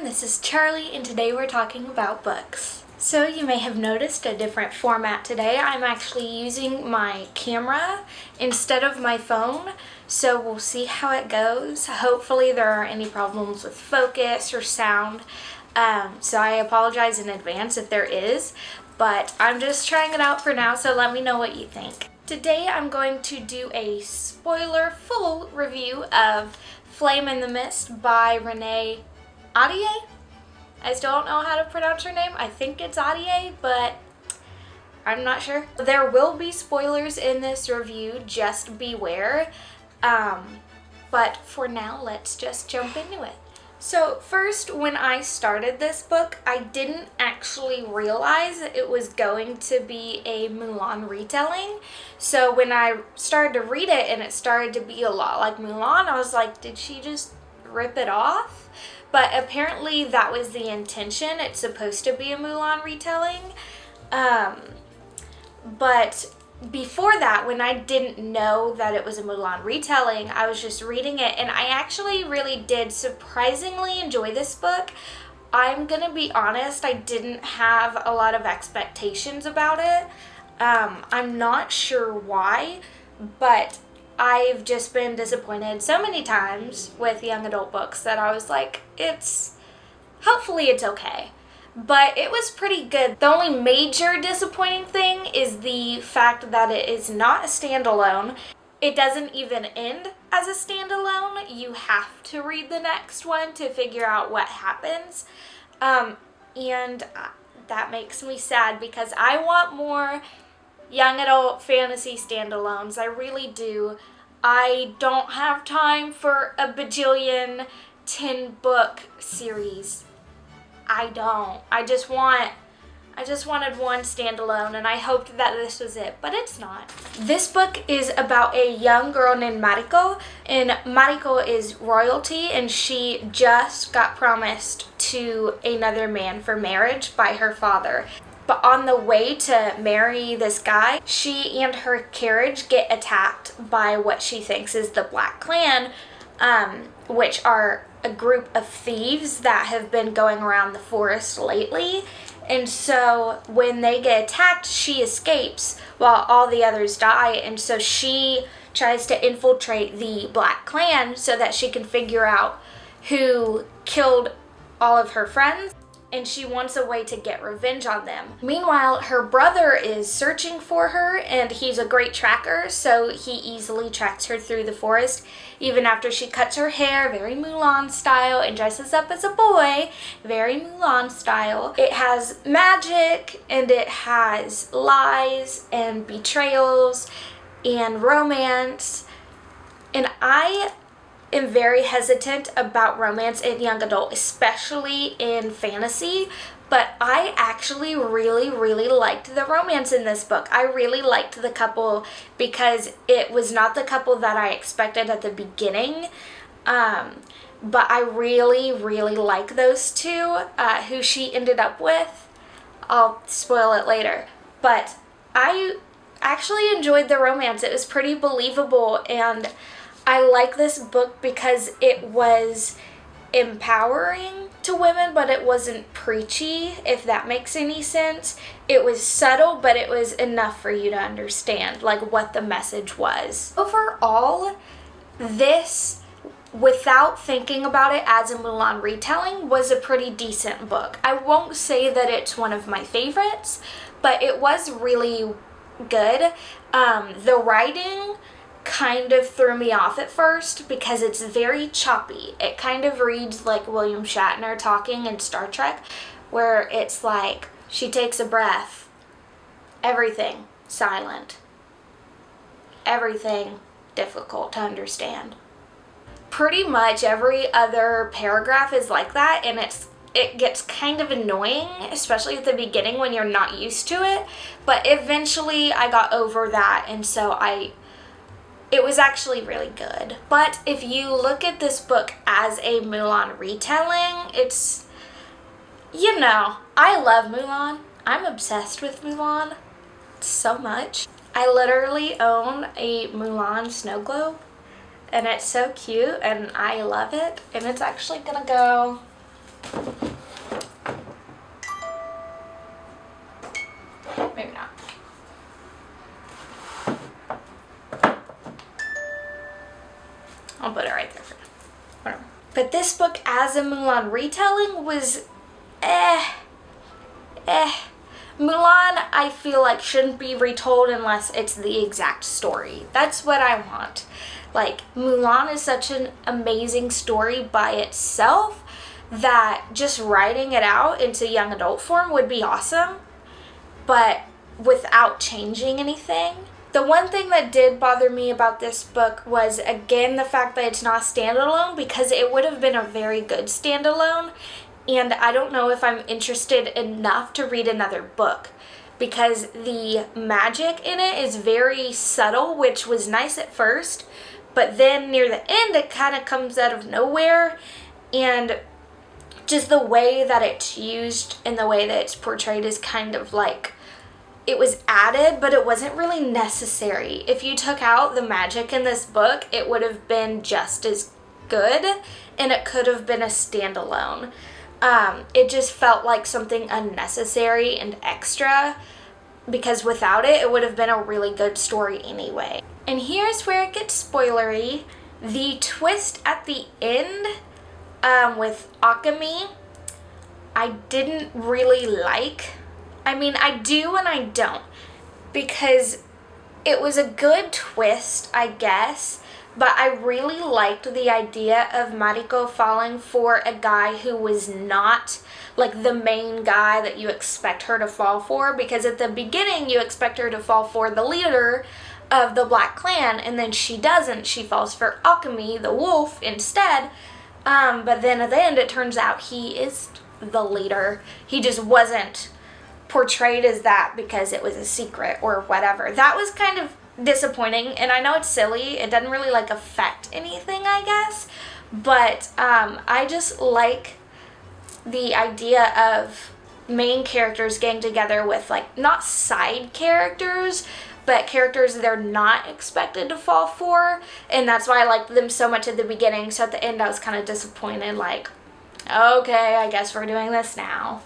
this is Charlie, and today we're talking about books. So you may have noticed a different format today. I'm actually using my camera instead of my phone, so we'll see how it goes. Hopefully there aren't any problems with focus or sound, so I apologize in advance if there is, but I'm just trying it out for now, so let me know what you think. Today I'm going to do a spoiler-full review of Flame in the Mist by Renee Ahdieh. I still don't know how to pronounce her name. I think it's Ahdieh, but I'm not sure. There will be spoilers in this review, just beware. But for now, let's just jump into it. So first, when I started this book, I didn't actually realize it was going to be a Mulan retelling. So when I started to read it and it started to be a lot like Mulan, I was like, did she just rip it off? But apparently that was the intention. It's supposed to be a Mulan retelling. But before that, when I didn't know that it was a Mulan retelling, I was just reading it, and I actually really did surprisingly enjoy this book. I'm gonna be honest, I didn't have a lot of expectations about it. I'm not sure why, but I've just been disappointed so many times with young adult books that I was like, hopefully it's okay. But it was pretty good. The only major disappointing thing is the fact that it is not a standalone. It doesn't even end as a standalone. You have to read the next one to figure out what happens. And that makes me sad because I want more young adult fantasy standalones. I really do. I don't have time for a bajillion 10-book series. I don't. I just wanted one standalone, and I hoped that this was it, but it's not. This book is about a young girl named Mariko, and Mariko is royalty, and she just got promised to another man for marriage by her father. But on the way to marry this guy, she and her carriage get attacked by what she thinks is the Black Clan, which are a group of thieves that have been going around the forest lately. And so when they get attacked, she escapes while all the others die. And so she tries to infiltrate the Black Clan so that she can figure out who killed all of her friends. And she wants a way to get revenge on them. Meanwhile, her brother is searching for her, and he's a great tracker, so he easily tracks her through the forest, even after she cuts her hair, very Mulan style, and dresses up as a boy, very Mulan style. It has magic, and it has lies, and betrayals, and romance, and I am very hesitant about romance in young adult, especially in fantasy, but I actually really liked the romance in this book. I really liked the couple because it was not the couple that I expected at the beginning, but I really like those two. Who she ended up with, I'll spoil it later, but I actually enjoyed the romance. It was pretty believable, and I like this book because it was empowering to women, but it wasn't preachy, if that makes any sense. It was subtle, but it was enough for you to understand, like, what the message was. Overall, this, without thinking about it as a Mulan retelling, was a pretty decent book. I won't say that it's one of my favorites, but it was really good. The writing kind of threw me off at first because it's very choppy. It kind of reads like William Shatner talking in Star Trek, where it's like she takes a breath, everything silent, everything difficult to understand. Pretty much every other paragraph is like that, and it gets kind of annoying, especially at the beginning when you're not used to it, but eventually I got over that, and so it was actually really good. But if you look at this book as a Mulan retelling, it's, I love Mulan. I'm obsessed with Mulan so much. I literally own a Mulan snow globe, and it's so cute, and I love it. And it's actually gonna go Maybe not. I'll put it right there for now. Whatever. But this book as a Mulan retelling was Mulan, I feel like, shouldn't be retold unless it's the exact story. That's what I want. Like, Mulan is such an amazing story by itself that just writing it out into young adult form would be awesome, but without changing anything. The one thing that did bother me about this book was, again, the fact that it's not standalone, because it would have been a very good standalone, and I don't know if I'm interested enough to read another book, because the magic in it is very subtle, which was nice at first, but then near the end it kind of comes out of nowhere, and just the way that it's used and the way that it's portrayed is kind of like it was added, but it wasn't really necessary. If you took out the magic in this book, it would have been just as good, and it could have been a standalone. It just felt like something unnecessary and extra, because without it, it would have been a really good story anyway. And here's where it gets spoilery. The twist at the end with Akemi, I didn't really like. I mean, I do and I don't, because it was a good twist, I guess, but I really liked the idea of Mariko falling for a guy who was not like the main guy that you expect her to fall for, because at the beginning you expect her to fall for the leader of the Black Clan, and then she doesn't. She falls for Akemi, the wolf, instead, but then at the end it turns out he is the leader. He just wasn't portrayed as that because it was a secret or whatever. That was kind of disappointing, and I know it's silly. It doesn't really like affect anything, I guess, but I just like the idea of main characters getting together with, like, not side characters, but characters they're not expected to fall for, and that's why I liked them so much at the beginning. So at the end I was kind of disappointed, like, okay, I guess we're doing this now.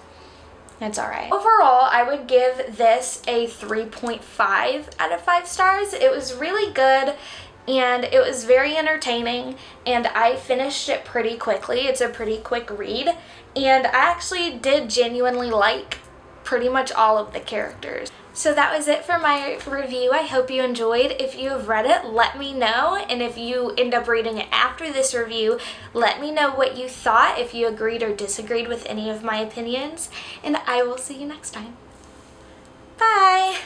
It's alright. Overall, I would give this a 3.5 out of 5 stars. It was really good, and it was very entertaining, and I finished it pretty quickly. It's a pretty quick read, and I actually did genuinely like pretty much all of the characters. So that was it for my review. I hope you enjoyed. If you have read it, let me know. And if you end up reading it after this review, let me know what you thought, if you agreed or disagreed with any of my opinions. And I will see you next time. Bye!